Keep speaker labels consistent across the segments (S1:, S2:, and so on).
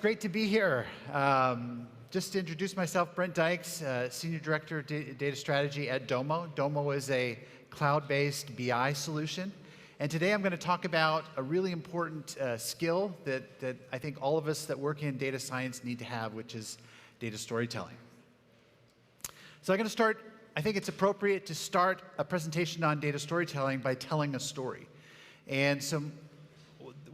S1: great to be here. Just to introduce myself, Brent Dykes, Senior Director of Data Strategy at Domo. Domo is a cloud-based BI solution. And today I'm going to talk about a really important skill that I think all of us that work in data science need to have, which is data storytelling. So I'm going to start, I think it's appropriate to start a presentation on data storytelling by telling a story. And so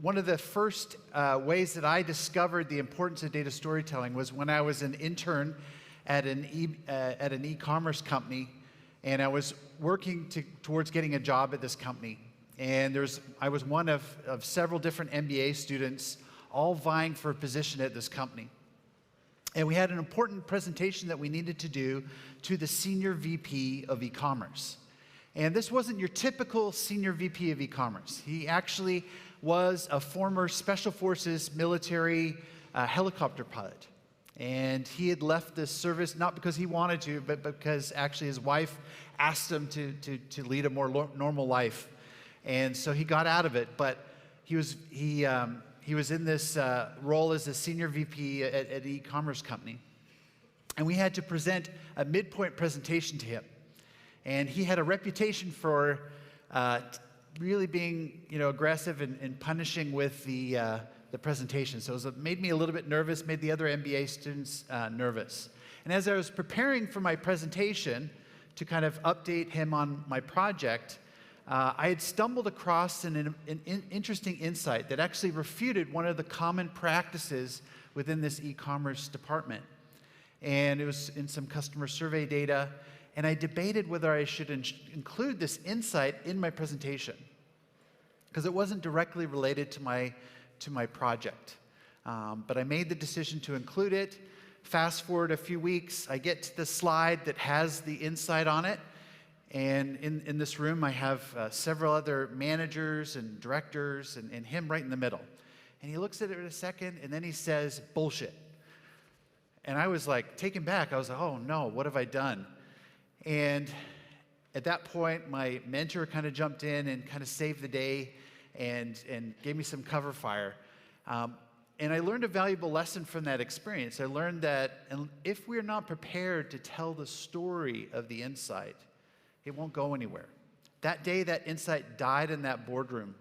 S1: one of the first ways that I discovered the importance of data storytelling was when I was an intern at an e-commerce company, and I was working towards getting a job at this company. And I was one of several different MBA students, all vying for a position at this company. And we had an important presentation that we needed to do to the Senior VP of e-commerce. And this wasn't your typical Senior VP of e-commerce. He actually was a former Special Forces military helicopter pilot. And he had left the service not because he wanted to, but because actually his wife asked him to lead a more normal life. And so he got out of it, but he was in this role as a Senior VP at an e-commerce company. And we had to present a midpoint presentation to him. And he had a reputation for really being, aggressive and punishing with the presentation. So it made me a little bit nervous, made the other MBA students nervous. And as I was preparing for my presentation to kind of update him on my project, I had stumbled across an interesting insight that actually refuted one of the common practices within this e-commerce department. And it was in some customer survey data. And I debated whether I should include this insight in my presentation, because it wasn't directly related to my project. But I made the decision to include it. Fast forward a few weeks, I get to the slide that has the insight on it. And in this room, I have several other managers and directors and him right in the middle. And he looks at it in a second, and then he says, "Bullshit." And I was like taken back. I was like, oh no, what have I done? And at that point, my mentor kind of jumped in and kind of saved the day and gave me some cover fire. And I learned a valuable lesson from that experience. I learned that if we're not prepared to tell the story of the insight, it won't go anywhere. That day, that insight died in that boardroom.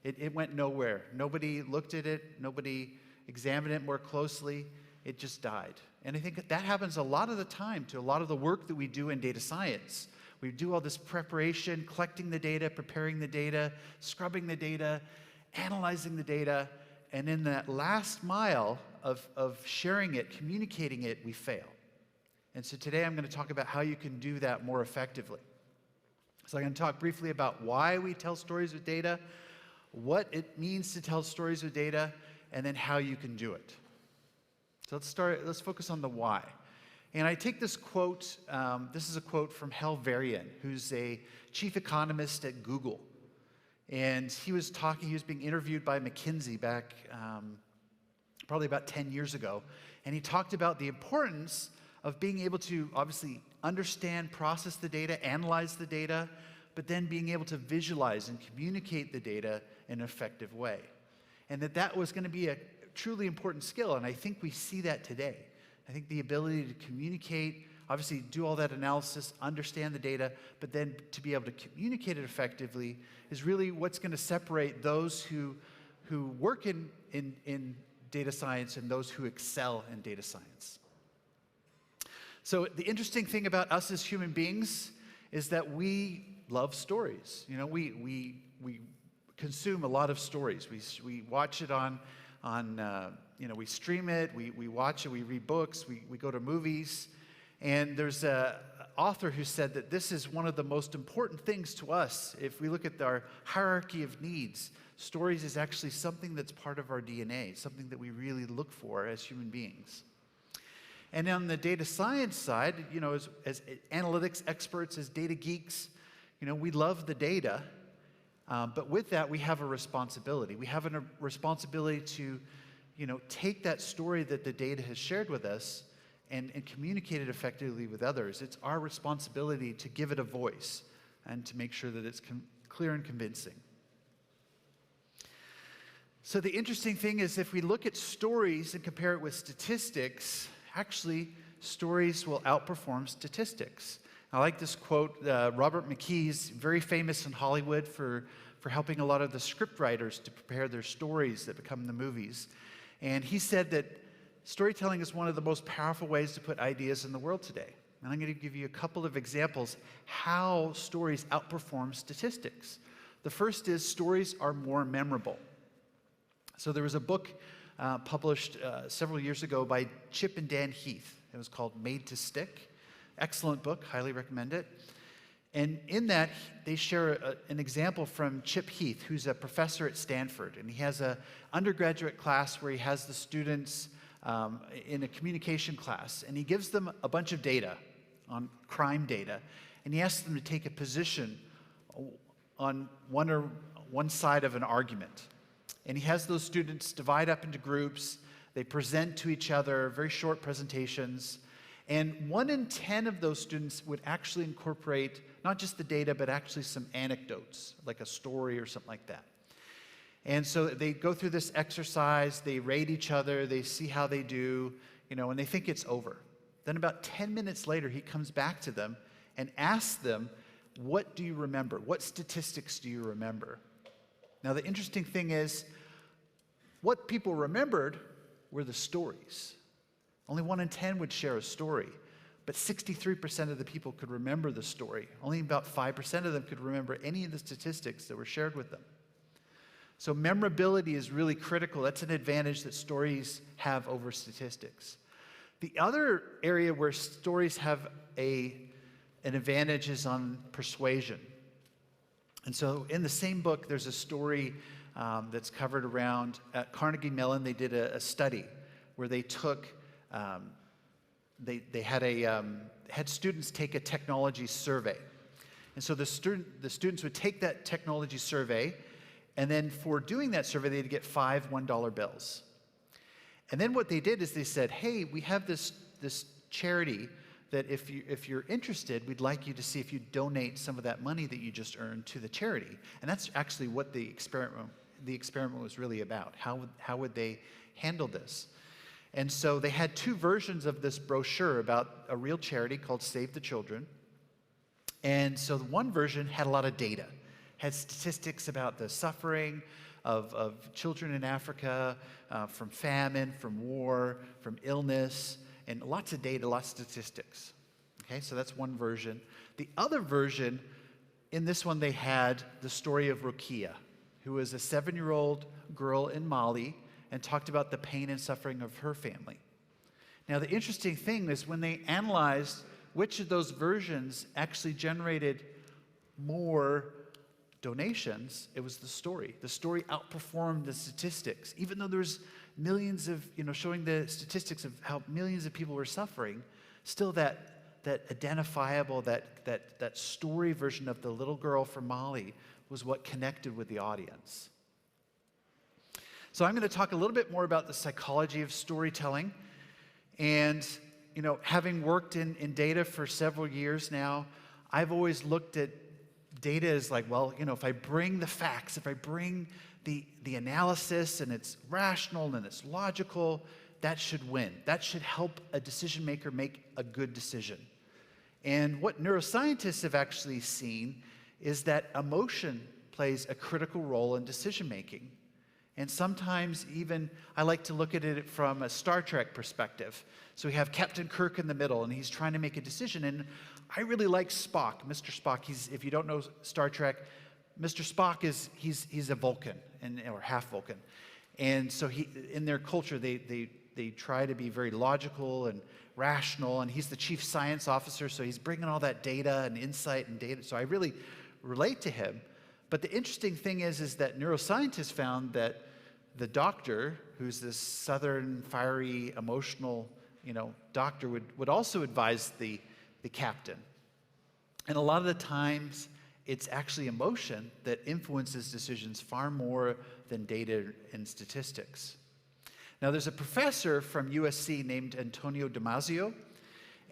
S1: It went nowhere. Nobody looked at it. Nobody examined it more closely. It just died. And I think that happens a lot of the time to a lot of the work that we do in data science. We do all this preparation, collecting the data, preparing the data, scrubbing the data, analyzing the data, and in that last mile of sharing it, communicating it, we fail. And so today I'm going to talk about how you can do that more effectively. So I'm going to talk briefly about why we tell stories with data, what it means to tell stories with data, and then how you can do it. So let's focus on the why. And I take this quote, this is a quote from Hal Varian, who's a chief economist at Google. And he was being interviewed by McKinsey back probably about 10 years ago. And he talked about the importance of being able to obviously understand, process the data, analyze the data, but then being able to visualize and communicate the data in an effective way. And that was going to be a truly important skill, and I think we see that today. I think the ability to communicate, obviously do all that analysis, understand the data, but then to be able to communicate it effectively is really what's going to separate those who work in data science and those who excel in data science. So the interesting thing about us as human beings is that we love stories. We consume a lot of stories. We watch it on we stream it, we watch it, we read books, we go to movies. And there's an author who said that this is one of the most important things to us. If we look at our hierarchy of needs, stories is actually something that's part of our DNA, something that we really look for as human beings. And on the data science side, as analytics experts, as data geeks, we love the data. But with that, we have a responsibility. We have a responsibility to, take that story that the data has shared with us and communicate it effectively with others. It's our responsibility to give it a voice and to make sure that it's clear and convincing. So the interesting thing is if we look at stories and compare it with statistics, actually stories will outperform statistics. I like this quote. Robert McKee's very famous in Hollywood for helping a lot of the script writers to prepare their stories that become the movies. And he said that storytelling is one of the most powerful ways to put ideas in the world today. And I'm going to give you a couple of examples how stories outperform statistics. The first is stories are more memorable. So there was a book published several years ago by Chip and Dan Heath. It was called Made to Stick. Excellent book, highly recommend it. And in that, they share an example from Chip Heath, who's a professor at Stanford. And he has an undergraduate class where he has the students in a communication class. And he gives them a bunch of data on crime data. And he asks them to take a position on one side of an argument. And he has those students divide up into groups. They present to each other, very short presentations. And 1 in 10 of those students would actually incorporate not just the data, but actually some anecdotes, like a story or something like that. And so they go through this exercise, they rate each other, they see how they do, and they think it's over. Then about 10 minutes later, he comes back to them and asks them, what do you remember? What statistics do you remember? Now, the interesting thing is, what people remembered were the stories. Only 1 in 10 would share a story, but 63% of the people could remember the story. Only about 5% of them could remember any of the statistics that were shared with them. So memorability is really critical. That's an advantage that stories have over statistics. The other area where stories have an advantage is on persuasion. And so in the same book, there's a story that's covered around, at Carnegie Mellon, they did a study where they took, they had students take a technology survey. And so the students would take that technology survey, and then for doing that survey, they'd get 5 $1 bills. And then what they did is they said, hey, we have this charity that if you're interested, we'd like you to see if you donate some of that money that you just earned to the charity. And that's actually what the experiment was really about. How would they handle this? And so they had 2 versions of this brochure about a real charity called Save the Children. And so the one version had a lot of data, had statistics about the suffering of children in Africa, from famine, from war, from illness, and lots of data, lots of statistics. Okay, so that's one version. The other version, in this one they had the story of Rukia, who was a 7-year-old girl in Mali and talked about the pain and suffering of her family. Now the interesting thing is when they analyzed which of those versions actually generated more donations, it was the story. The story outperformed the statistics. Even though there's millions of, showing the statistics of how millions of people were suffering, still that identifiable, that story version of the little girl from Mali was what connected with the audience. So I'm going to talk a little bit more about the psychology of storytelling. And, having worked in data for several years now, I've always looked at data as like, well, if I bring the facts, if I bring the analysis and it's rational and it's logical, that should win. That should help a decision maker make a good decision. And what neuroscientists have actually seen is that emotion plays a critical role in decision making. And sometimes even, I like to look at it from a Star Trek perspective. So we have Captain Kirk in the middle, and he's trying to make a decision. And I really like Spock, Mr. Spock. If you don't know Star Trek, Mr. Spock he's a Vulcan, or half Vulcan. And so in their culture, they try to be very logical and rational, and he's the chief science officer, so he's bringing all that data and insight and data. So I really relate to him. But the interesting thing is that neuroscientists found that the doctor, who's this southern, fiery, emotional, doctor, would also advise the captain. And a lot of the times, it's actually emotion that influences decisions far more than data and statistics. Now, there's a professor from USC named Antonio Damasio,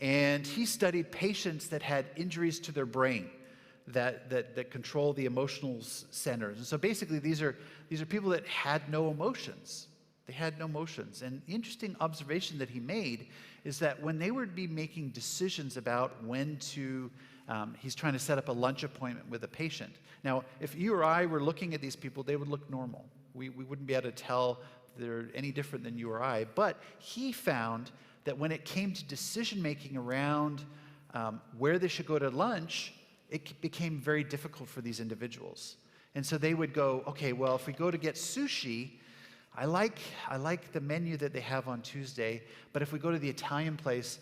S1: and he studied patients that had injuries to their brain. that control the emotional centers. And so basically, these are people that had no emotions. They had no emotions. And the interesting observation that he made is that when they would be making decisions about when to, he's trying to set up a lunch appointment with a patient. Now, if you or I were looking at these people, they would look normal. We wouldn't be able to tell they're any different than you or I. But he found that when it came to decision making around where they should go to lunch, it became very difficult for these individuals. And so they would go, okay, well, if we go to get sushi, I like the menu that they have on Tuesday, but if we go to the Italian place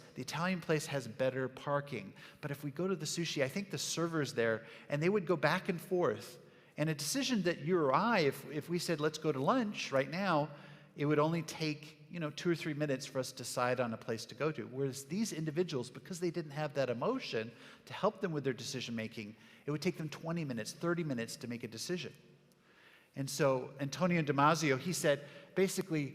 S1: has better parking. But if we go to the sushi, I think the server's there, and they would go back and forth. And a decision that you or I, if we said, let's go to lunch right now, it would only take 2 or 3 minutes for us to decide on a place to go to. Whereas these individuals, because they didn't have that emotion to help them with their decision making, it would take them 20 minutes, 30 minutes to make a decision. And so Antonio Damasio, he said, basically,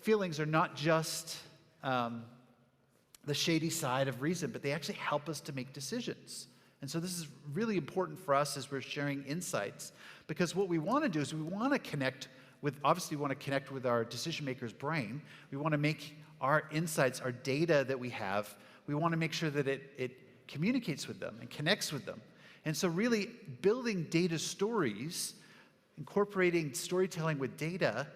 S1: feelings are not just the shady side of reason, but they actually help us to make decisions. And so this is really important for us as we're sharing insights, because what we want to do is we want to connect with, obviously we want to connect with our decision maker's brain. We want to make our insights, our data that we have, we want to make sure that it communicates with them and connects with them. And so really building data stories, incorporating storytelling with data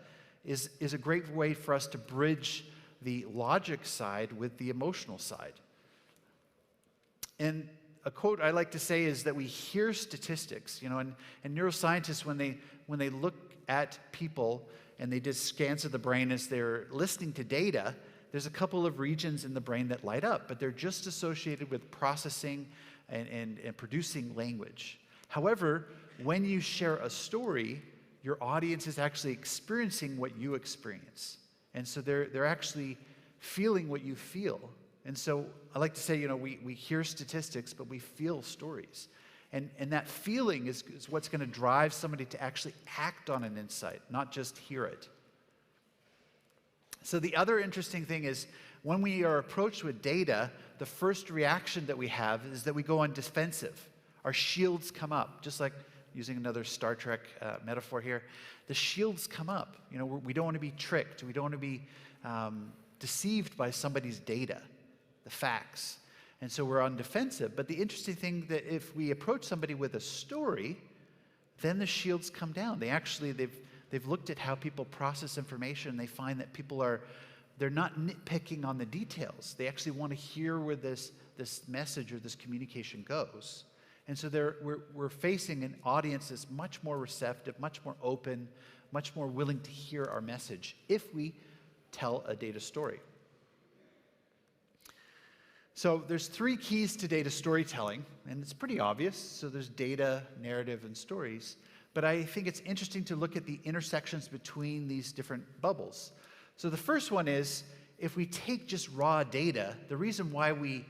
S1: is a great way for us to bridge the logic side with the emotional side. And a quote I like to say is that we hear statistics, and neuroscientists, when they look at people and they did scans of the brain as they're listening to data, there's a couple of regions in the brain that light up, but they're just associated with processing and producing language. However, when you share a story, your audience is actually experiencing what you experience. And so they're actually feeling what you feel. And so I like to say, we hear statistics, but we feel stories. And that feeling is what's going to drive somebody to actually act on an insight, not just hear it. So the other interesting thing is when we are approached with data, the first reaction that we have is that we go on defensive. Our shields come up, just like using another Star Trek metaphor here. The shields come up. We don't want to be tricked. We don't want to be deceived by somebody's data, the facts. And so we're on defensive. But the interesting thing that if we approach somebody with a story, then the shields come down. They've looked at how people process information. They find that they're not nitpicking on the details. They actually want to hear where this message or this communication goes. And so we're facing an audience that's much more receptive, much more open, much more willing to hear our message if we tell a data story. So there's 3 keys to data storytelling, and it's pretty obvious. So there's data, narrative, and stories. But I think it's interesting to look at the intersections between these different bubbles. So the first one is, if we take just raw data, the reason why we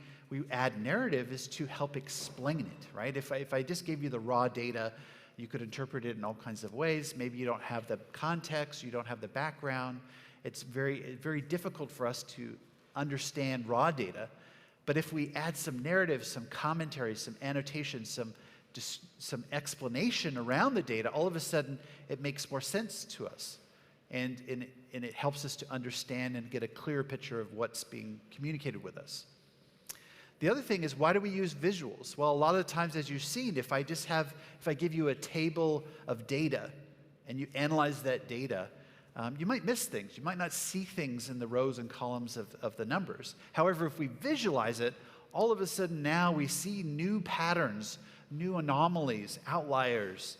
S1: add narrative is to help explain it, right? If I just gave you the raw data, you could interpret it in all kinds of ways. Maybe you don't have the context, you don't have the background. It's very, very difficult for us to understand raw data. But if we add some narrative, some commentary, some annotation, some explanation around the data, all of a sudden it makes more sense to us. And it helps us to understand and get a clearer picture of what's being communicated with us. The other thing is, why do we use visuals? Well, a lot of the times, as you've seen, if I give you a table of data and you analyze that data, you might miss things. You might not see things in the rows and columns of the numbers. However, if we visualize it, all of a sudden now we see new patterns, new anomalies, outliers,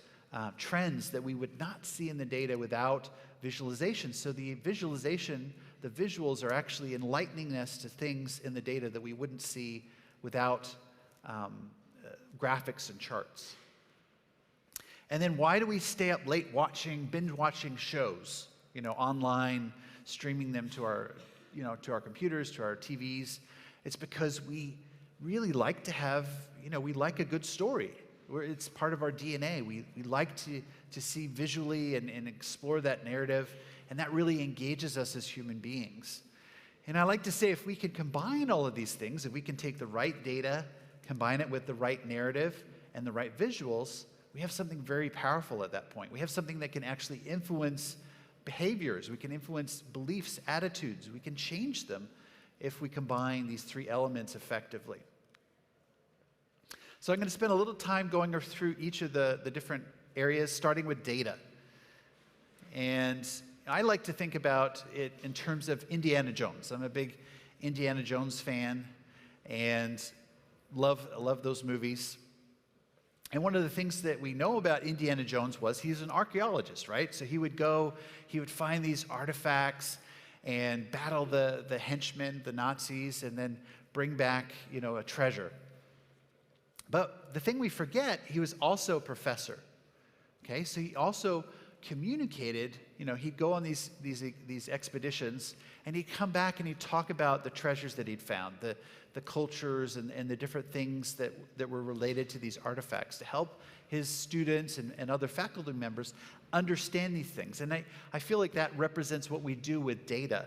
S1: trends that we would not see in the data without visualization. So the visualization, the visuals are actually enlightening us to things in the data that we wouldn't see without graphics and charts. And then why do we stay up late binge watching shows? Online, streaming them to our computers, to our TVs. It's because we really like to have, we like a good story. It's part of our DNA. We like to see visually and explore that narrative, and that really engages us as human beings. And I like to say, if we can combine all of these things, if we can take the right data, combine it with the right narrative, and the right visuals, we have something very powerful at that point. We have something that can actually influence behaviors. We can influence beliefs, attitudes. We can change them if we combine these three elements effectively. So I'm going to spend a little time going through each of the different areas, starting with data. And I like to think about it in terms of Indiana Jones. I'm a big Indiana Jones fan and love those movies. And one of the things that we know about Indiana Jones was he's an archaeologist, right? So he would go, he would find these artifacts and battle the henchmen, the Nazis, and then bring back, a treasure. But the thing we forget, he was also a professor. Okay, so he also communicated, he'd go on these expeditions, and he'd come back and he'd talk about the treasures that he'd found, the cultures and the different things that were related to these artifacts to help his students and other faculty members understand these things. And I feel like that represents what we do with data.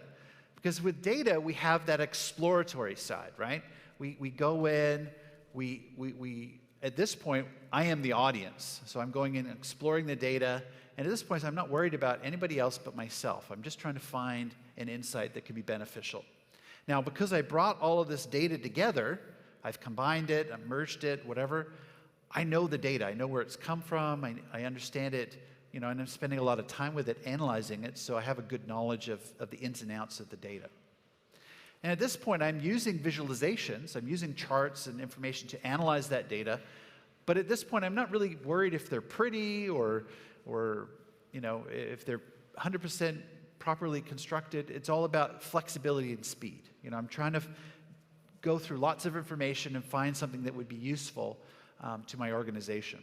S1: Because with data, we have that exploratory side, right? We go in, we at this point, I am the audience. So I'm going in and exploring the data. And at this point, I'm not worried about anybody else but myself. I'm just trying to find an insight that could be beneficial. Now, because I brought all of this data together, I've combined it, I've merged it, whatever, I know the data. I know where it's come from. I understand it, and I'm spending a lot of time with it, analyzing it, so I have a good knowledge of the ins and outs of the data. And at this point, I'm using visualizations. I'm using charts and information to analyze that data. But at this point, I'm not really worried if they're pretty or if they're 100% properly constructed. It's all about flexibility and speed. I'm trying to go through lots of information and find something that would be useful to my organization.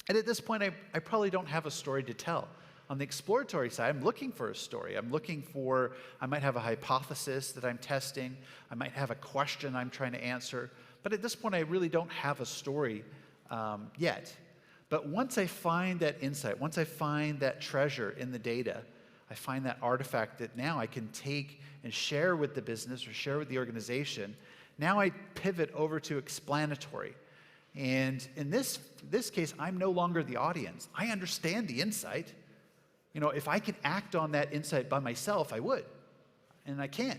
S1: And at this point, I probably don't have a story to tell. On the exploratory side, I'm looking for a story. I might have a hypothesis that I'm testing. I might have a question I'm trying to answer. But at this point, I really don't have a story yet. But once I find that insight, once I find that treasure in the data, I find that artifact that now I can take and share with the business or share with the organization, now I pivot over to explanatory. And in this case, I'm no longer the audience. I understand the insight. If I can act on that insight by myself, I would. And I can.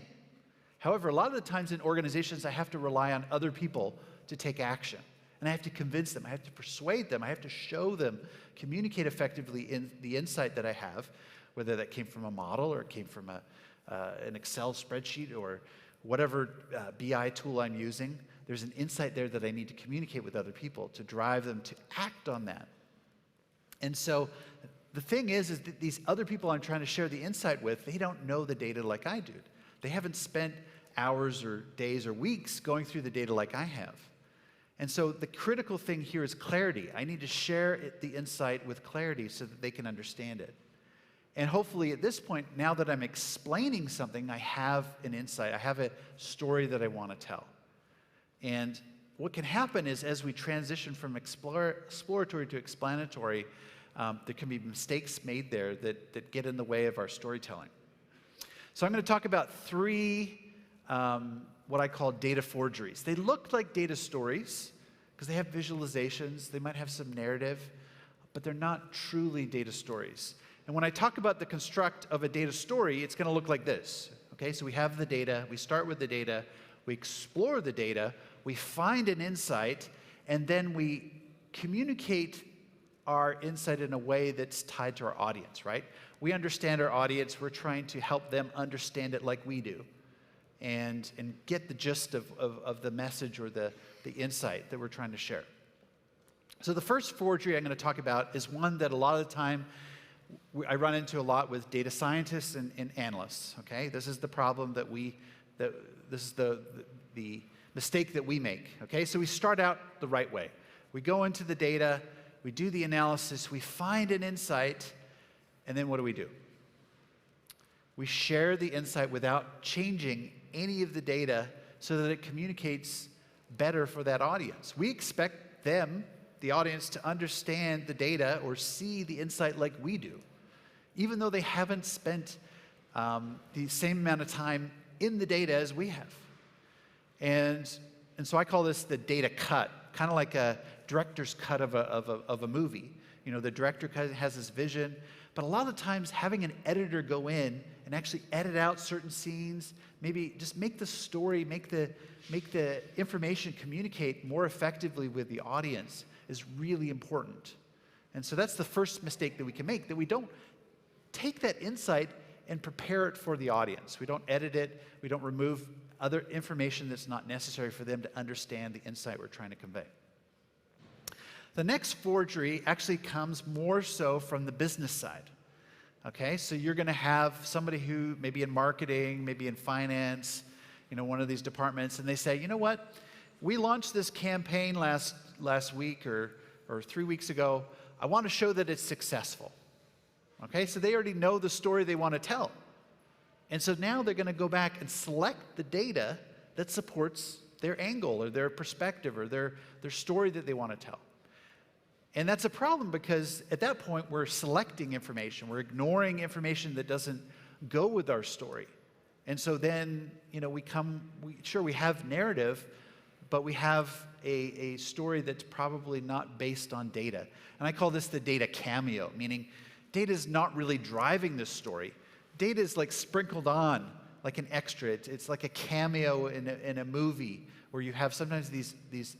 S1: However, a lot of the times in organizations, I have to rely on other people to take action. And I have to convince them. I have to persuade them. I have to show them, communicate effectively in the insight that I have, whether that came from a model or it came from an Excel spreadsheet or whatever BI tool I'm using. There's an insight there that I need to communicate with other people to drive them to act on that. And so the thing is that these other people I'm trying to share the insight with, they don't know the data like I do. They haven't spent hours or days or weeks going through the data like I have. And so the critical thing here is clarity. I need to share the insight with clarity so that they can understand it. And hopefully at this point, now that I'm explaining something, I have an insight. I have a story that I want to tell. And what can happen is as we transition from exploratory to explanatory, there can be mistakes made there that get in the way of our storytelling. So I'm going to talk about three what I call data forgeries. They look like data stories because they have visualizations. They might have some narrative, but they're not truly data stories. And when I talk about the construct of a data story, it's going to look like this. Okay, so we have the data. We start with the data. We explore the data. We find an insight, and then we communicate our insight in a way that's tied to our audience, right? We understand our audience. We're trying to help them understand it like we do and get the gist of the message or the insight that we're trying to share. So the first forgery I'm going to talk about is one that a lot of the time I run into a lot with data scientists and analysts, okay? This is the problem this is the mistake that we make, okay? So we start out the right way. We go into the data, we do the analysis, we find an insight, and then what do? We share the insight without changing any of the data so that it communicates better for that audience. We expect them, the audience, to understand the data or see the insight like we do, even though they haven't spent the same amount of time in the data as we have. And so I call this the data cut, kind of like director's cut of a movie. You know, the director has this vision, but a lot of the times having an editor go in and actually edit out certain scenes, maybe just make the story, make the information communicate more effectively with the audience is really important. And so that's the first mistake that we can make, that we don't take that insight and prepare it for the audience. We don't edit it, we don't remove other information that's not necessary for them to understand the insight we're trying to convey. The next forgery actually comes more so from the business side. Okay, so you're going to have somebody who maybe in marketing, maybe in finance, you know, one of these departments, and they say, you know what, we launched this campaign last week or 3 weeks ago. I want to show that it's successful. Okay, so they already know the story they want to tell. And so now they're going to go back and select the data that supports their angle or their perspective or their story that they want to tell. And that's a problem because at that point we're selecting information. We're ignoring information that doesn't go with our story. And so then, you know, we have narrative, but we have a story that's probably not based on data. And I call this the data cameo, meaning data is not really driving this story. Data is like sprinkled on, like an extra. It's like a cameo in a movie where you have sometimes these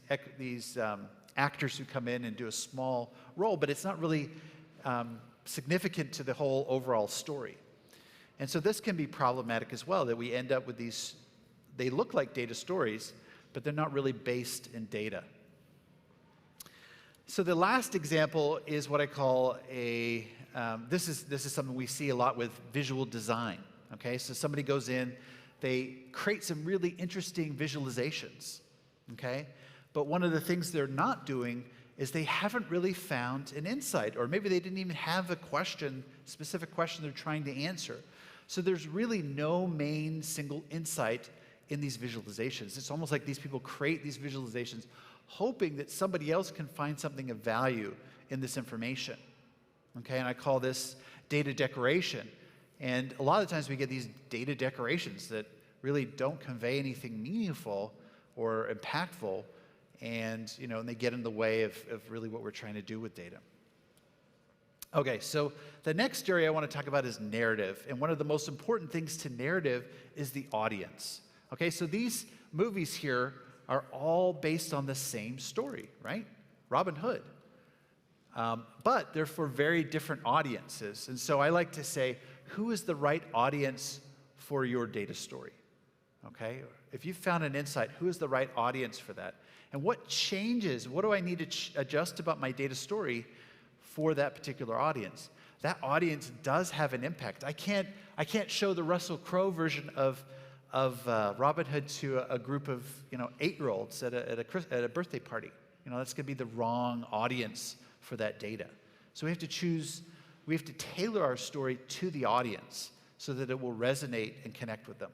S1: actors who come in and do a small role, but it's not really significant to the whole overall story. And so this can be problematic as well, that we end up with these, they look like data stories, but they're not really based in data. So the last example is what I call this is something we see a lot with visual design. Okay, so somebody goes in, they create some really interesting visualizations. Okay, but one of the things they're not doing is they haven't really found an insight, or maybe they didn't even have a specific question they're trying to answer. So there's really no main single insight in these visualizations. It's almost like these people create these visualizations hoping that somebody else can find something of value in this information. Okay, and I call this data decoration. And a lot of times we get these data decorations that really don't convey anything meaningful or impactful, and and they get in the way of really what we're trying to do with data. Okay, so the next area I want to talk about is narrative. And one of the most important things to narrative is the audience. Okay, so these movies here are all based on the same story, right? Robin Hood. But they're for very different audiences. And so I like to say, who is the right audience for your data story? Okay, if you found an insight, who is the right audience for that? And what changes, what do I need to adjust about my data story for that particular audience? That audience does have an impact. I can't show the Russell Crowe version of Robin Hood to a group of 8-year-olds at a birthday party. That's going to be the wrong audience for that data. So we have to tailor our story to the audience so that it will resonate and connect with them.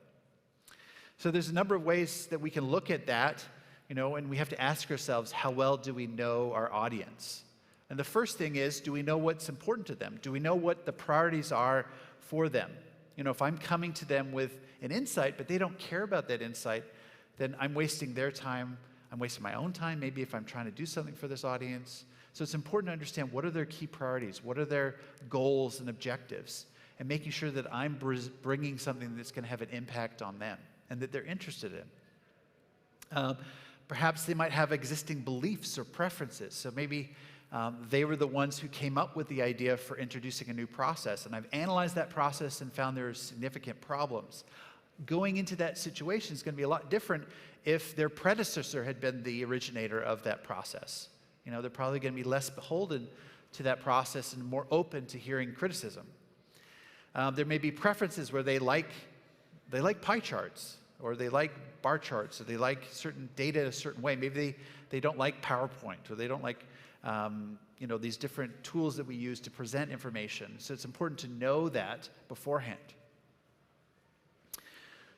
S1: So there's a number of ways that we can look at that, and we have to ask ourselves, how well do we know our audience? And the first thing is, do we know what's important to them? Do we know what the priorities are for them? If I'm coming to them with an insight, but they don't care about that insight, then I'm wasting their time. I'm wasting my own time, maybe if I'm trying to do something for this audience. So it's important to understand what are their key priorities, what are their goals and objectives, and making sure that I'm bringing something that's going to have an impact on them and that they're interested in. Perhaps they might have existing beliefs or preferences. So maybe they were the ones who came up with the idea for introducing a new process, and I've analyzed that process and found there are significant problems. Going into that situation is going to be a lot different if their predecessor had been the originator of that process. They're probably going to be less beholden to that process and more open to hearing criticism. There may be preferences where they like pie charts, or they like bar charts, or they like certain data a certain way. Maybe they don't like PowerPoint, or they don't like these different tools that we use to present information. So it's important to know that beforehand.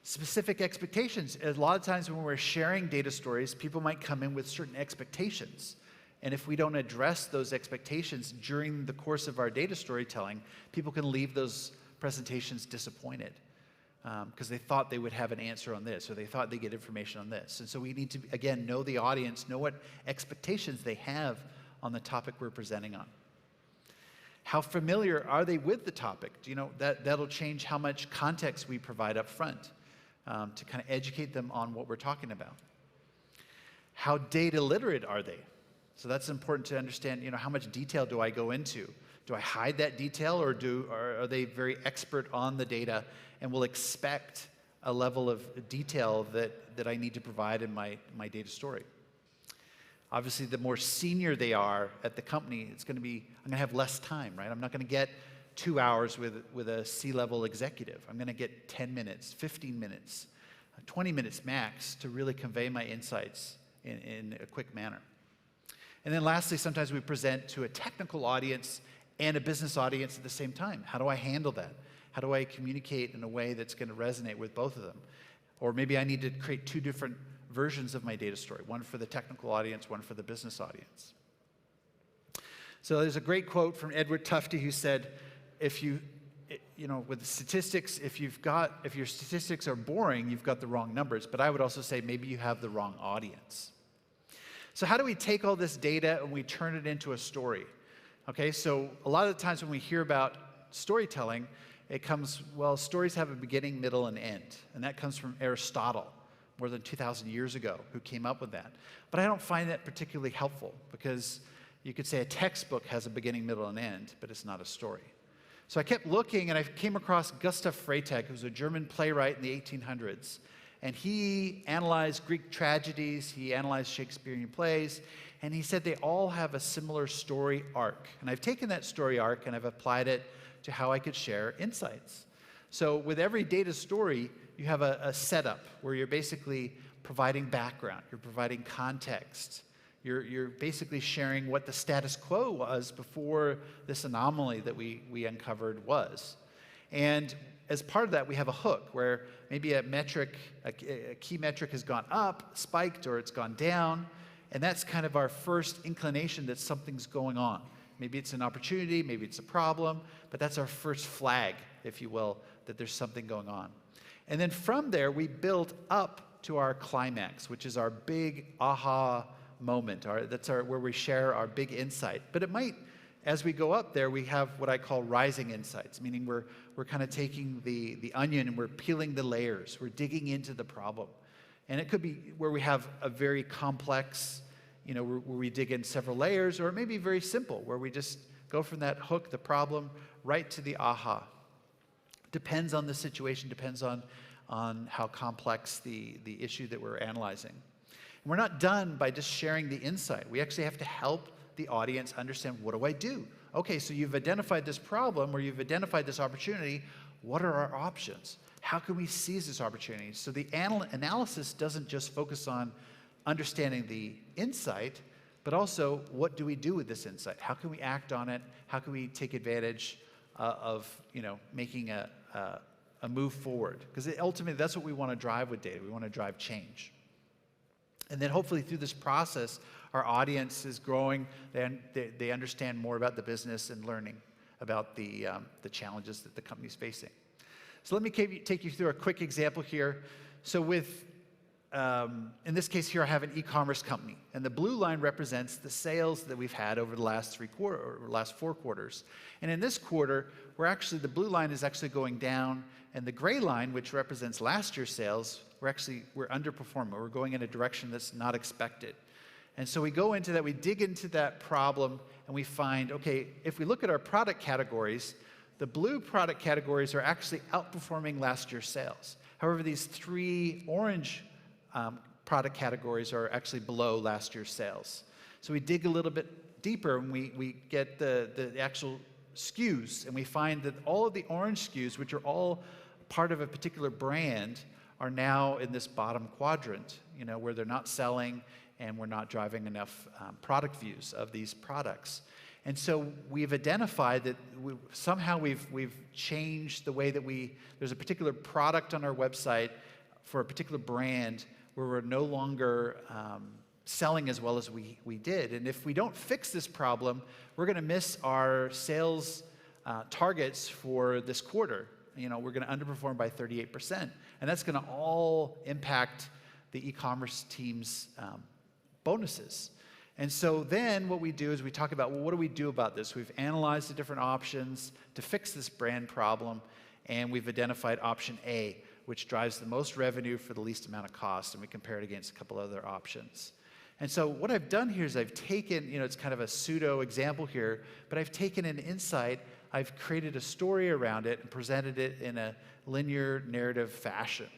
S1: Specific expectations. A lot of times when we're sharing data stories, people might come in with certain expectations. And if we don't address those expectations during the course of our data storytelling, people can leave those presentations disappointed. because they thought they would have an answer on this, or they thought they'd get information on this. And so we need to, again, know the audience, know what expectations they have on the topic we're presenting on. How familiar are they with the topic? Do you know, that'll change how much context we provide up front to kind of educate them on what we're talking about. How data literate are they? So that's important to understand, how much detail do I go into? Do I hide that detail, or are they very expert on the data and will expect a level of detail that I need to provide in my data story? Obviously, the more senior they are at the company, I'm going to have less time, right? I'm not going to get 2 hours with a C-level executive. I'm going to get 10 minutes, 15 minutes, 20 minutes max to really convey my insights in a quick manner. And then lastly, sometimes we present to a technical audience and a business audience at the same time. How do I handle that? How do I communicate in a way that's going to resonate with both of them? Or maybe I need to create two different versions of my data story, one for the technical audience, one for the business audience. So there's a great quote from Edward Tufte who said, with the statistics, if your statistics are boring, you've got the wrong numbers. But I would also say maybe you have the wrong audience. So how do we take all this data and we turn it into a story? Okay, so a lot of the times when we hear about storytelling, it comes, stories have a beginning, middle, and end. And that comes from Aristotle, more than 2,000 years ago, who came up with that. But I don't find that particularly helpful, because you could say a textbook has a beginning, middle, and end, but it's not a story. So I kept looking, and I came across Gustav Freytag, who was a German playwright in the 1800s. And he analyzed Greek tragedies, he analyzed Shakespearean plays, and he said they all have a similar story arc. And I've taken that story arc and I've applied it to how I could share insights. So with every data story, you have a setup where you're basically providing background, you're providing context, you're basically sharing what the status quo was before this anomaly that we uncovered was. And as part of that, we have a hook where maybe a key metric has gone up, spiked, or it's gone down, and that's kind of our first inclination that something's going on. Maybe it's an opportunity, maybe it's a problem, but that's our first flag, if you will, that there's something going on. And then from there, we build up to our climax, which is our big aha moment. That's where we share our big insight. But it might, as we go up there, we have what I call rising insights, meaning we're kind of taking the onion and we're peeling the layers. We're digging into the problem. And it could be where we have a very complex, where we dig in several layers, or it may be very simple, where we just go from that hook, the problem, right to the aha. Depends on the situation, depends on how complex the issue that we're analyzing. And we're not done by just sharing the insight. We actually have to help the audience understand, what do I do? Okay, so you've identified this problem, or you've identified this opportunity. What are our options? How can we seize this opportunity? So the analysis doesn't just focus on understanding the insight, but also, what do we do with this insight? How can we act on it? How can we take advantage of making a move forward? Because ultimately, that's what we want to drive with data. We want to drive change. And then hopefully through this process, our audience is growing. They understand more about the business and learning about the challenges that the company's facing. So let me take you through a quick example here. So in this case here, I have an e-commerce company, and the blue line represents the sales that we've had over the last 4 quarters. And in this quarter, the blue line is actually going down, and the gray line, which represents last year's sales, we're underperforming. We're going in a direction that's not expected. And so we go into that, we dig into that problem, and we find, okay, if we look at our product categories, the blue product categories are actually outperforming last year's sales. However, these 3 orange product categories are actually below last year's sales. So we dig a little bit deeper, and we get the actual SKUs, and we find that all of the orange SKUs, which are all part of a particular brand, are now in this bottom quadrant, where they're not selling and we're not driving enough product views of these products. And so we've identified that somehow we've changed the way that there's a particular product on our website for a particular brand where we're no longer selling as well as we did. And if we don't fix this problem, we're going to miss our sales targets for this quarter. we're going to underperform by 38%. And that's going to all impact the e-commerce team's bonuses. And so then what we do is we talk about, well, what do we do about this? We've analyzed the different options to fix this brand problem, and we've identified option A, which drives the most revenue for the least amount of cost, and we compare it against a couple other options. And so what I've done here is I've taken, it's kind of a pseudo example here, but I've taken an insight, I've created a story around it and presented it in a linear narrative fashion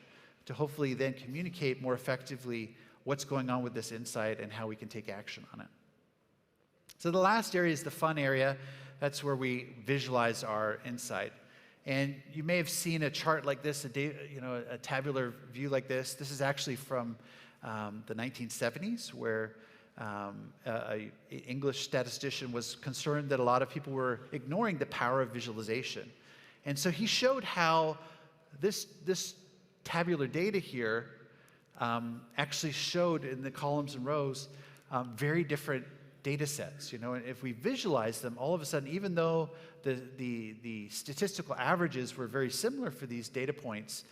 S1: to hopefully then communicate more effectively what's going on with this insight and how we can take action on it. So the last area is the fun area. That's where we visualize our insight. And you may have seen a chart like this, a tabular view like this. This is actually from the 1970s, where an English statistician was concerned that a lot of people were ignoring the power of visualization. And so he showed how this tabular data here actually showed in the columns and rows very different data sets. And if we visualize them, all of a sudden, even though the statistical averages were very similar for these data points,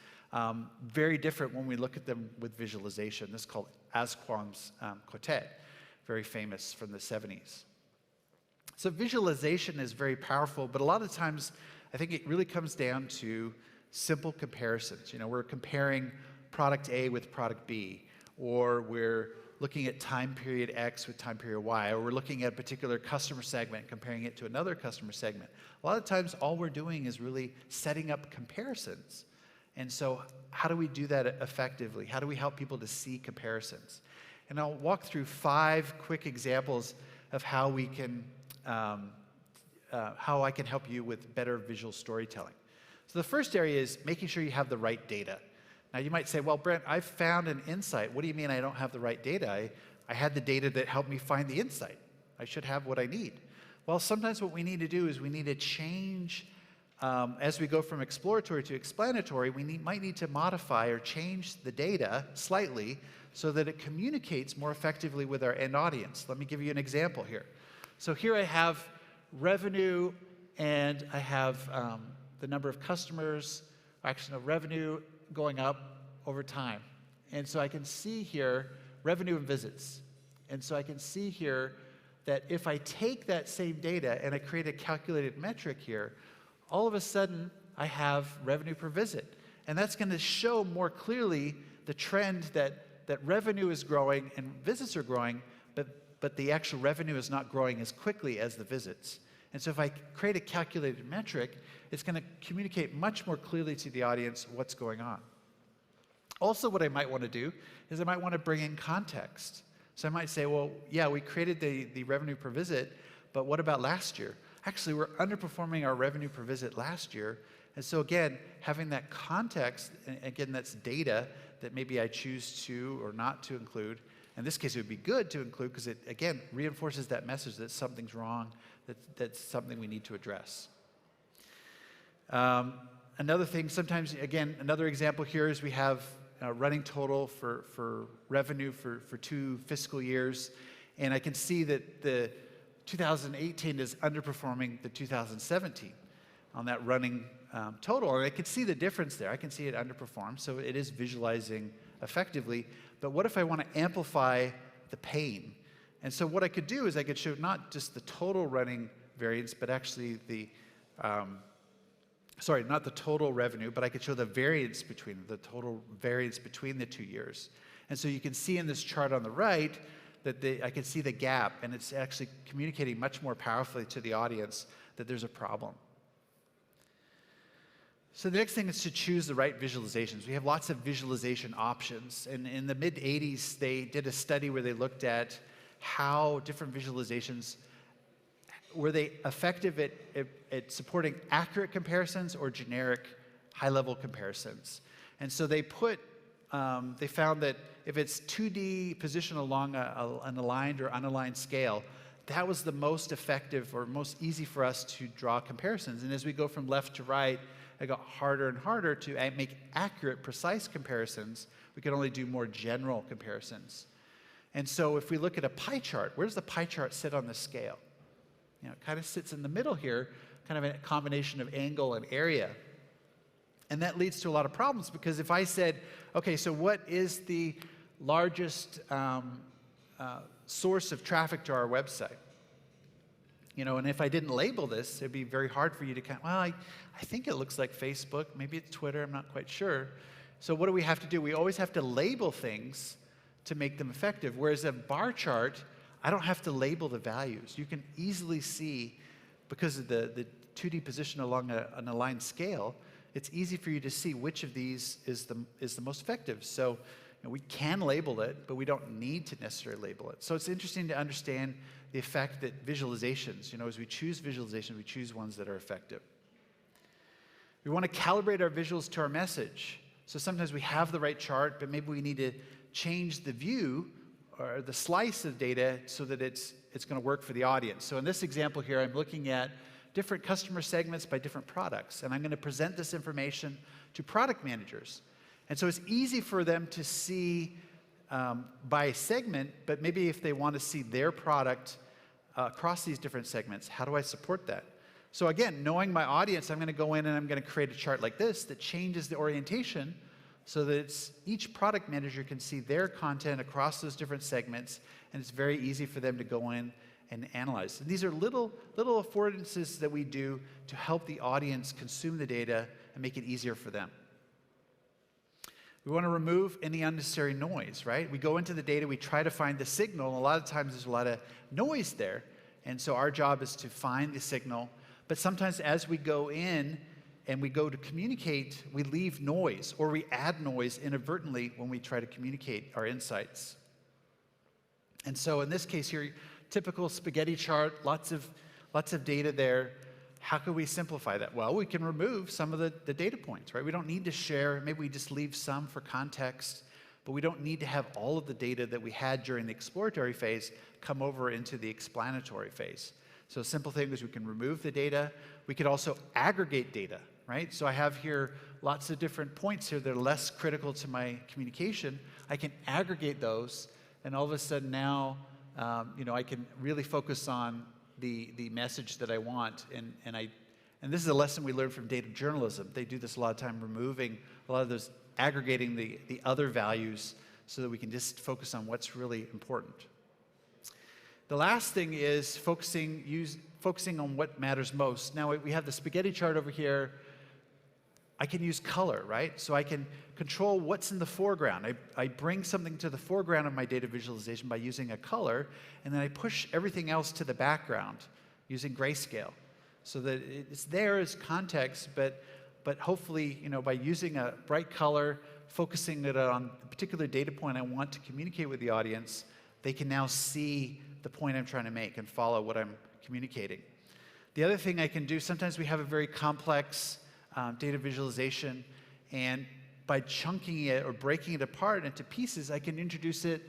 S1: very different when we look at them with visualization. This is called Asquam's quartet, very famous from the 70s. So visualization is very powerful, but a lot of times I think it really comes down to simple comparisons. We're comparing product A with product B, or we're looking at time period X with time period Y, or we're looking at a particular customer segment, comparing it to another customer segment. A lot of times all we're doing is really setting up comparisons. And so how do we do that effectively? How do we help people to see comparisons? And I'll walk through 5 quick examples of how we can, how I can help you with better visual storytelling. So the first area is making sure you have the right data. Now you might say, well, Brent, I've found an insight. What do you mean I don't have the right data? I had the data that helped me find the insight. I should have what I need. Well, sometimes what we need to do is we need to change, as we go from exploratory to explanatory, we might need to modify or change the data slightly so that it communicates more effectively with our end audience. Let me give you an example here. So here I have revenue, and I have the number of customers, actually no, revenue going up over time. And so I can see here revenue and visits. And so I can see here that if I take that same data and I create a calculated metric here, all of a sudden I have revenue per visit. And that's going to show more clearly the trend that revenue is growing and visits are growing, but the actual revenue is not growing as quickly as the visits. And so if I create a calculated metric, it's going to communicate much more clearly to the audience what's going on. Also, what I might want to do is I might want to bring in context. So I might say, well, yeah, we created the revenue per visit, but what about last year? Actually, we're underperforming our revenue per visit last year. And so again, having that context, and again, that's data that maybe I choose to or not to include. In this case, it would be good to include because it, again, reinforces that message that something's wrong, that's something we need to address. Another thing, sometimes, again, another example here is we have a running total for revenue for 2 fiscal years, and I can see that the 2018 is underperforming the 2017 on that running total, and I can see the difference there. I can see it underperform, so it is visualizing effectively. But what if I want to amplify the pain? And so what I could do is I could show not just the total running variance, but actually the, not the total revenue, but I could show the variance between the total variance between the 2 years. And so you can see in this chart on the right that I can see the gap, and it's actually communicating much more powerfully to the audience that there's a problem. So the next thing is to choose the right visualizations. We have lots of visualization options, and in the mid-'80s, they did a study where they looked at how different visualizations, were they effective at supporting accurate comparisons or generic high-level comparisons. And so they found that if it's 2D position along an aligned or unaligned scale, that was the most effective or most easy for us to draw comparisons. And as we go from left to right, it got harder and harder to make accurate, precise comparisons. We could only do more general comparisons. And so if we look at a pie chart, where does the pie chart sit on the scale? It kind of sits in the middle here, kind of a combination of angle and area. And that leads to a lot of problems, because if I said, okay, so what is the largest source of traffic to our website? You know, and if I didn't label this, it'd be very hard for you to well, I think it looks like Facebook, maybe it's Twitter, I'm not quite sure. So what do we have to do? We always have to label things to make them effective. Whereas a bar chart, I don't have to label the values. You can easily see, because of the 2D position along an aligned scale, it's easy for you to see which of these is the most effective. So you know, we can label it, but we don't need to necessarily label it. So it's interesting to understand the effect that visualizations, you know, as we choose visualizations, we choose ones that are effective. We want to calibrate our visuals to our message. So sometimes we have the right chart, but maybe we need to change the view or the slice of data so that it's going to work for the audience. So in this example here, I'm looking at different customer segments by different products, and I'm going to present this information to product managers. And so it's easy for them to see by segment, but maybe if they want to see their product across these different segments, how do I support that? So again, knowing my audience, I'm going to go in and I'm going to create a chart like this that changes the orientation so that each product manager can see their content across those different segments, and it's very easy for them to go in and analyze. And these are little affordances that we do to help the audience consume the data and make it easier for them. We want to remove any unnecessary noise, right? We go into the data, we try to find the signal, and a lot of times there's a lot of noise there. And so our job is to find the signal. But sometimes as we go in and we go to communicate, we leave noise, or we add noise inadvertently when we try to communicate our insights. And so in this case here, typical spaghetti chart, lots of data there. How can we simplify that? Well, we can remove some of the data points, right? We don't need to share. Maybe we just leave some for context, but we don't need to have all of the data that we had during the exploratory phase come over into the explanatory phase. So a simple thing is we can remove the data. We could also aggregate data, right? So I have here lots of different points here that are less critical to my communication. I can aggregate those, and all of a sudden now, you know, I can really focus on the message that I want, and this is a lesson we learned from data journalism. They do this a lot of time, removing a lot of those, aggregating the other values so that we can just focus on what's really important. The last thing is focusing on what matters most. Now we have the spaghetti chart over here. I can use color, right? So I can control what's in the foreground. I bring something to the foreground of my data visualization by using a color, and then I push everything else to the background using grayscale, so that it's there as context, but hopefully, you know, by using a bright color, focusing it on a particular data point I want to communicate with the audience, they can now see the point I'm trying to make and follow what I'm communicating. The other thing I can do, sometimes we have a very complex data visualization, and by chunking it or breaking it apart into pieces, I can introduce it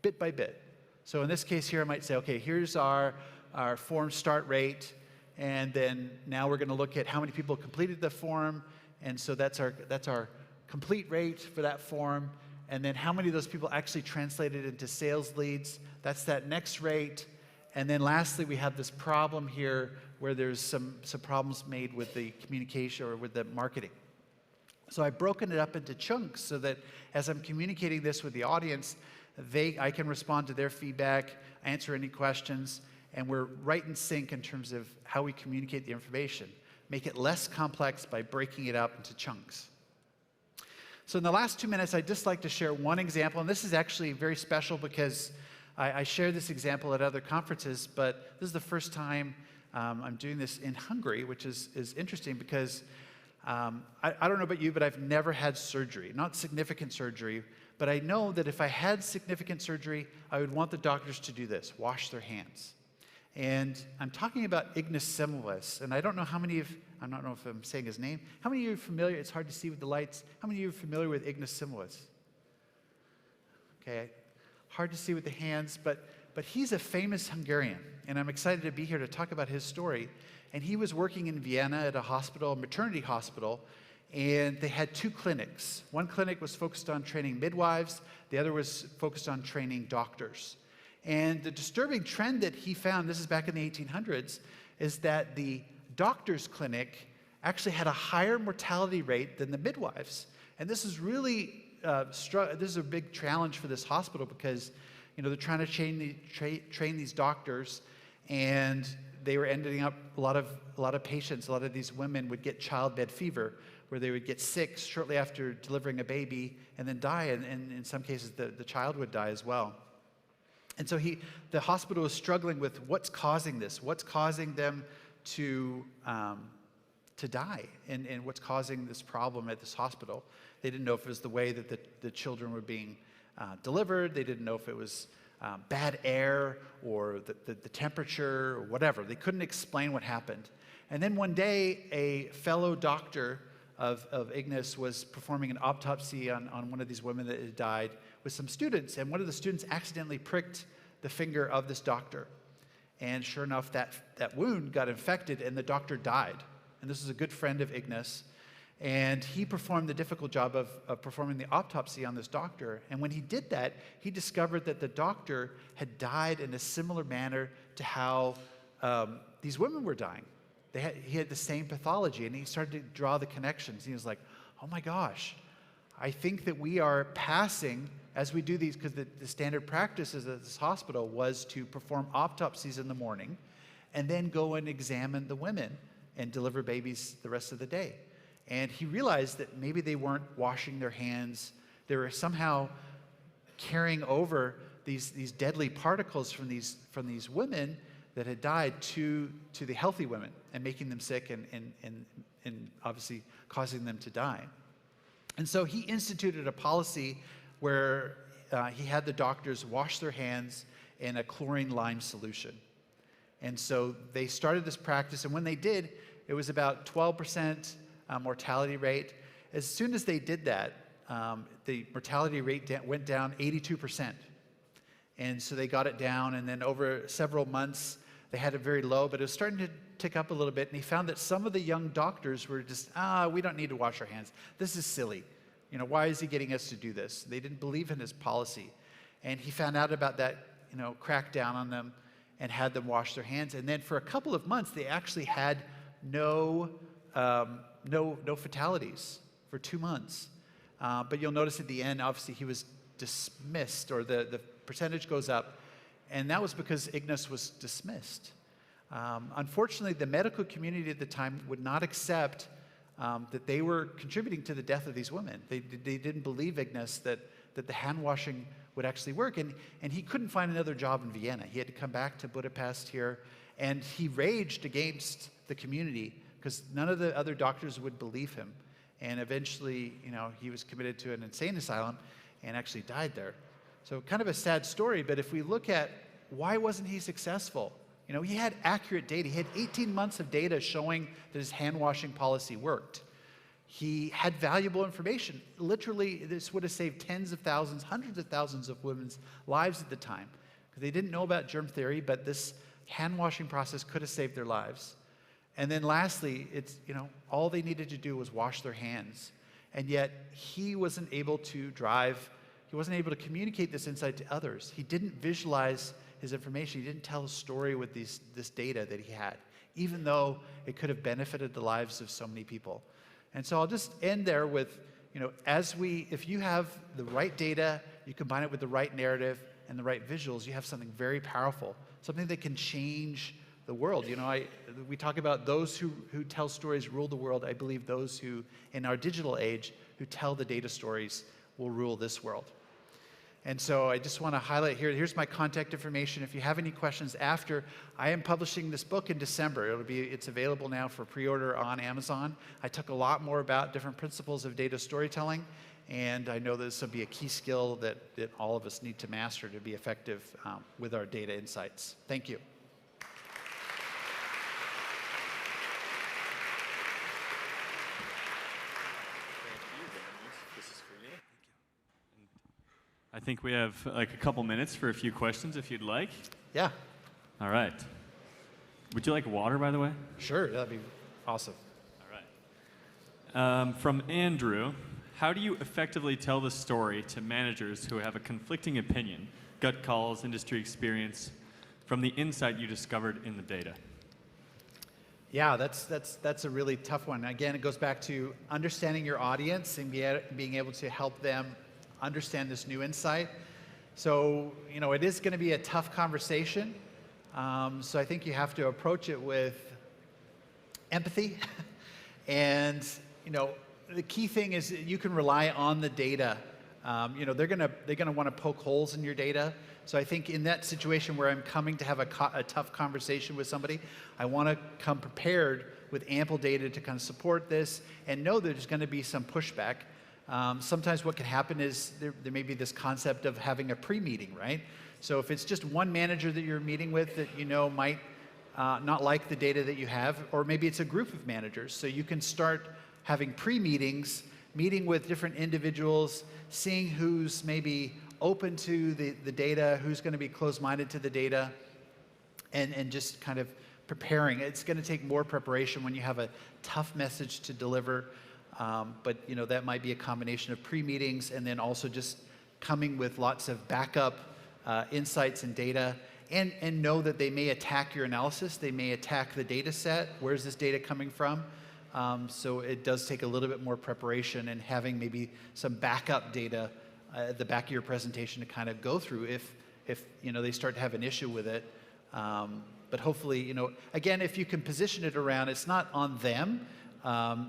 S1: bit by bit. So in this case here, I might say, okay, here's our form start rate, and then now we're going to look at how many people completed the form, and so that's our complete rate for that form, and then how many of those people actually translated into sales leads, that's that next rate, and then lastly, we have this problem here where there's some problems made with the communication or with the marketing. So I've broken it up into chunks so that as I'm communicating this with the audience, I can respond to their feedback, answer any questions, and we're right in sync in terms of how we communicate the information. Make it less complex by breaking it up into chunks. So in the last 2 minutes, I'd just like to share one example, and this is actually very special because I share this example at other conferences, but this is the first time I'm doing this in Hungary, which is interesting because I don't know about you, but I've never had surgery, not significant surgery, but I know that if I had significant surgery, I would want the doctors to do this, wash their hands. And I'm talking about Ignace Semmelweis, and I don't know how many of, I don't know if I'm saying his name, how many of you are familiar, it's hard to see with the lights, how many of you are familiar with Ignace Semmelweis? Okay, hard to see with the hands, but he's a famous Hungarian, and I'm excited to be here to talk about his story. And he was working in Vienna at a hospital, a maternity hospital, and they had 2 clinics. One clinic was focused on training midwives, the other was focused on training doctors. And the disturbing trend that he found, this is back in the 1800s, is that the doctor's clinic actually had a higher mortality rate than the midwives. And this is really, this is a big challenge for this hospital because, they're trying to train these doctors, and they were ending up, a lot of patients, a lot of these women would get childbed fever, where they would get sick shortly after delivering a baby and then die, and in some cases the child would die as well. And so the hospital was struggling with what's causing this, what's causing them to die, and what's causing this problem at this hospital. They didn't know if it was the way that the children were being delivered. They didn't know if it was bad air or the temperature or whatever. They couldn't explain what happened. And then one day, a fellow doctor of Ignis was performing an autopsy on one of these women that had died with some students, and one of the students accidentally pricked the finger of this doctor. And sure enough, that wound got infected, and the doctor died. And this is a good friend of Ignis. And he performed the difficult job of performing the autopsy on this doctor. And when he did that, he discovered that the doctor had died in a similar manner to how these women were dying. He had the same pathology, and he started to draw the connections. He was like, oh my gosh, I think that we are passing, as we do these, because the standard practices at this hospital was to perform autopsies in the morning and then go and examine the women and deliver babies the rest of the day. And he realized that maybe they weren't washing their hands. They were somehow carrying over these deadly particles from these women that had died to the healthy women and making them sick and obviously causing them to die. And so he instituted a policy where he had the doctors wash their hands in a chlorine lime solution. And so they started this practice, and when they did, it was about 12% mortality rate. As soon as they did that, the mortality rate went down 82%. And so they got it down, and then over several months, they had it very low, but it was starting to tick up a little bit, and he found that some of the young doctors were just, we don't need to wash our hands. This is silly. Why is he getting us to do this? They didn't believe in his policy. And he found out about that, cracked down on them and had them wash their hands. And then for a couple of months, they actually had no fatalities for 2 months. But you'll notice at the end, obviously, he was dismissed, or the percentage goes up, and that was because Ignis was dismissed. Unfortunately, the medical community at the time would not accept that they were contributing to the death of these women. They didn't believe Ignis that the hand washing would actually work, and he couldn't find another job in Vienna. He had to come back to Budapest here, and he raged against the community because none of the other doctors would believe him. And eventually, he was committed to an insane asylum and actually died there. So kind of a sad story, but if we look at why wasn't he successful? He had accurate data. He had 18 months of data showing that his hand-washing policy worked. He had valuable information. Literally, this would have saved tens of thousands, hundreds of thousands of women's lives at the time. Because they didn't know about germ theory, but this hand-washing process could have saved their lives. And then lastly, it's, all they needed to do was wash their hands. And yet, he wasn't able to he wasn't able to communicate this insight to others. He didn't visualize his information. He didn't tell a story with this data that he had, even though it could have benefited the lives of so many people. And so I'll just end there with, if you have the right data, you combine it with the right narrative and the right visuals, you have something very powerful, something that can change the world. We talk about those who tell stories rule the world. I believe those who, in our digital age, who tell the data stories will rule this world. And so I just want to highlight here's my contact information. If you have any questions after, I am publishing this book in December. It's available now for pre-order on Amazon. I talk a lot more about different principles of data storytelling, and I know this will be a key skill that all of us need to master to be effective with our data insights. Thank you.
S2: I think we have like a couple minutes for a few questions if you'd like.
S1: Yeah.
S2: All right. Would you like water, by the way?
S1: Sure, that'd be awesome.
S2: All right. From Andrew, how do you effectively tell the story to managers who have a conflicting opinion, gut calls, industry experience, from the insight you discovered in the data?
S1: Yeah, that's a really tough one. Again, it goes back to understanding your audience and being able to help them understand this new insight. So, it is going to be a tough conversation. So I think you have to approach it with empathy. And, the key thing is that you can rely on the data. They're gonna want to poke holes in your data. So I think in that situation where I'm coming to have a tough conversation with somebody, I want to come prepared with ample data to kind of support this and know there's going to be some pushback. Sometimes what can happen is there may be this concept of having a pre-meeting, right? So if it's just one manager that you're meeting with that might not like the data that you have, or maybe it's a group of managers, so you can start having pre-meetings, meeting with different individuals, seeing who's maybe open to the data, who's going to be closed-minded to the data, and just kind of preparing. It's going to take more preparation when you have a tough message to deliver, but that might be a combination of pre-meetings and then also just coming with lots of backup insights and data, and know that they may attack your analysis, they may attack the data set. Where's this data coming from? So it does take a little bit more preparation and having maybe some backup data at the back of your presentation to kind of go through if they start to have an issue with it. But hopefully, again, if you can position it around, it's not on them.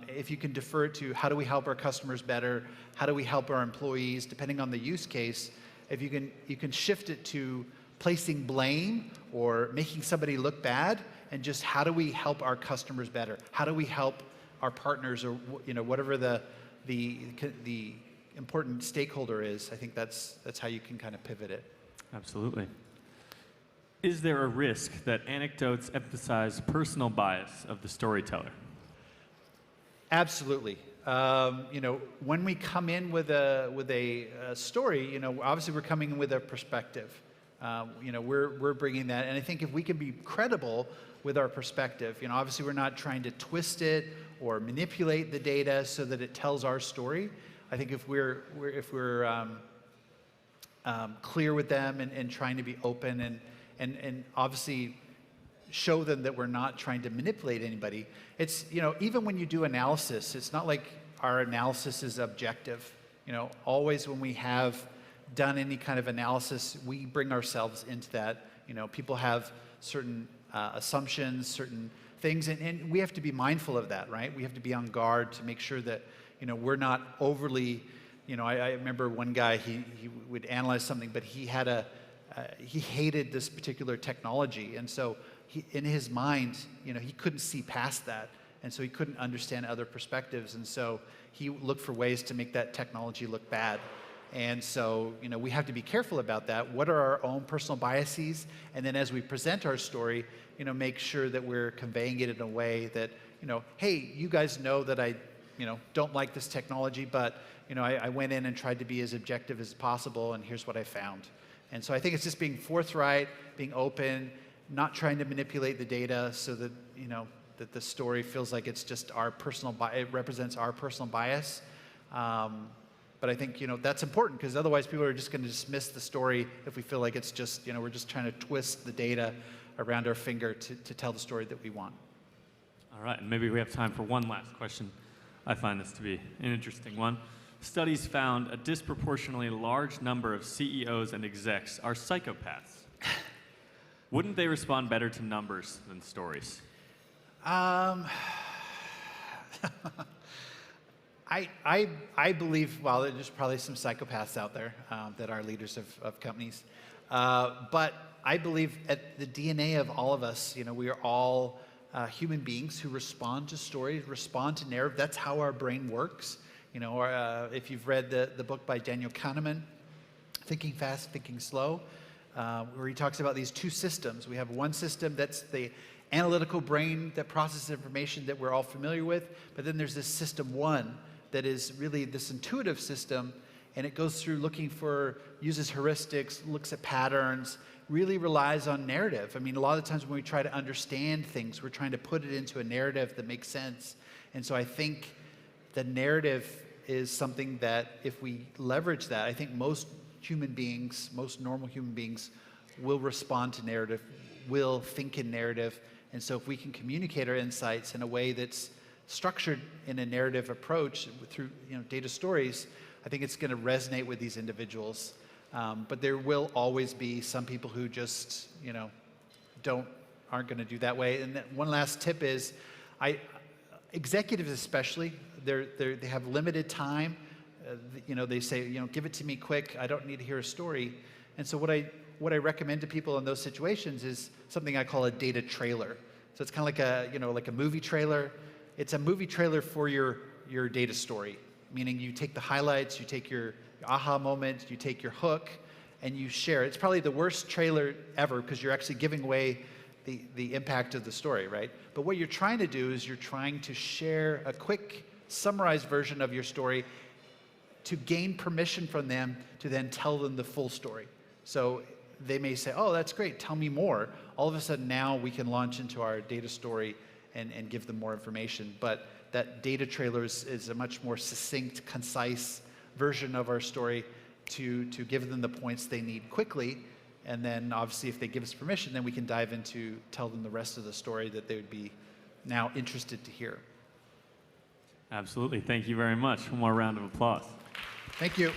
S1: If you can defer it to how do we help our customers better, how do we help our employees, depending on the use case, if you can shift it to placing blame or making somebody look bad, and just how do we help our customers better? How do we help our partners, or whatever the important stakeholder is? I think that's how you can kind of pivot it.
S2: Absolutely. Is there a risk that anecdotes emphasize personal bias of the storyteller?
S1: Absolutely. When we come in with a story, obviously we're coming in with a perspective. We're bringing that, and I think if we can be credible with our perspective, obviously we're not trying to twist it or manipulate the data so that it tells our story. I think if we're clear with them and trying to be open and obviously show them that we're not trying to manipulate anybody. It's, even when you do analysis, it's not like our analysis is objective. Always when we have done any kind of analysis, we bring ourselves into that. People have certain assumptions, certain things, and we have to be mindful of that, right? We have to be on guard to make sure that, we're not overly, I remember one guy, he would analyze something, but he had he hated this particular technology, and so in his mind, he couldn't see past that, and so he couldn't understand other perspectives, and so he looked for ways to make that technology look bad. And so, we have to be careful about that. What are our own personal biases? And then as we present our story, make sure that we're conveying it in a way that, hey, you guys know that I, don't like this technology, but, I went in and tried to be as objective as possible, and here's what I found. And so I think it's just being forthright, being open, not trying to manipulate the data so that, that the story feels like it's just our personal it represents our personal bias. But I think, that's important, because otherwise people are just going to dismiss the story if we feel like it's just, we're just trying to twist the data around our finger to tell the story that we want.
S2: All right, and maybe we have time for one last question. I find this to be an interesting one. Studies found a disproportionately large number of CEOs and execs are psychopaths. Wouldn't they respond better to numbers than stories? I believe, well, there's probably some psychopaths out there that are leaders of companies. But I believe at the DNA of all of us, we are all human beings who respond to stories, respond to narrative. That's how our brain works. If you've read the book by Daniel Kahneman, Thinking Fast, Thinking Slow, where he talks about these two systems. We have one system that's the analytical brain that processes information that we're all familiar with, but then there's this system one that is really this intuitive system, and it goes through uses heuristics, looks at patterns, really relies on narrative. I mean, a lot of times when we try to understand things, we're trying to put it into a narrative that makes sense. And so I think the narrative is something that if we leverage that, I think most normal human beings will respond to narrative, will think in narrative, And so if we can communicate our insights in a way that's structured in a narrative approach through data stories, I think it's going to resonate with these individuals. But there will always be some people who just aren't going to do that way. And then one last tip is, executives especially, they have limited time. They say, give it to me quick. I don't need to hear a story. And so what I recommend to people in those situations is something I call a data trailer. So it's kind of like a movie trailer. It's a movie trailer for your data story, meaning you take the highlights, you take your aha moment, you take your hook, and you share. It's probably the worst trailer ever because you're actually giving away the impact of the story, right? But what you're trying to do is you're trying to share a quick summarized version of your story to gain permission from them to then tell them the full story. So they may say, oh, that's great, tell me more. All of a sudden now we can launch into our data story and give them more information. But that data trailer is a much more succinct, concise version of our story to give them the points they need quickly. And then obviously if they give us permission, then we can dive into tell them the rest of the story that they would be now interested to hear.
S3: Absolutely. Thank you very much. One more round of applause.
S2: Thank you.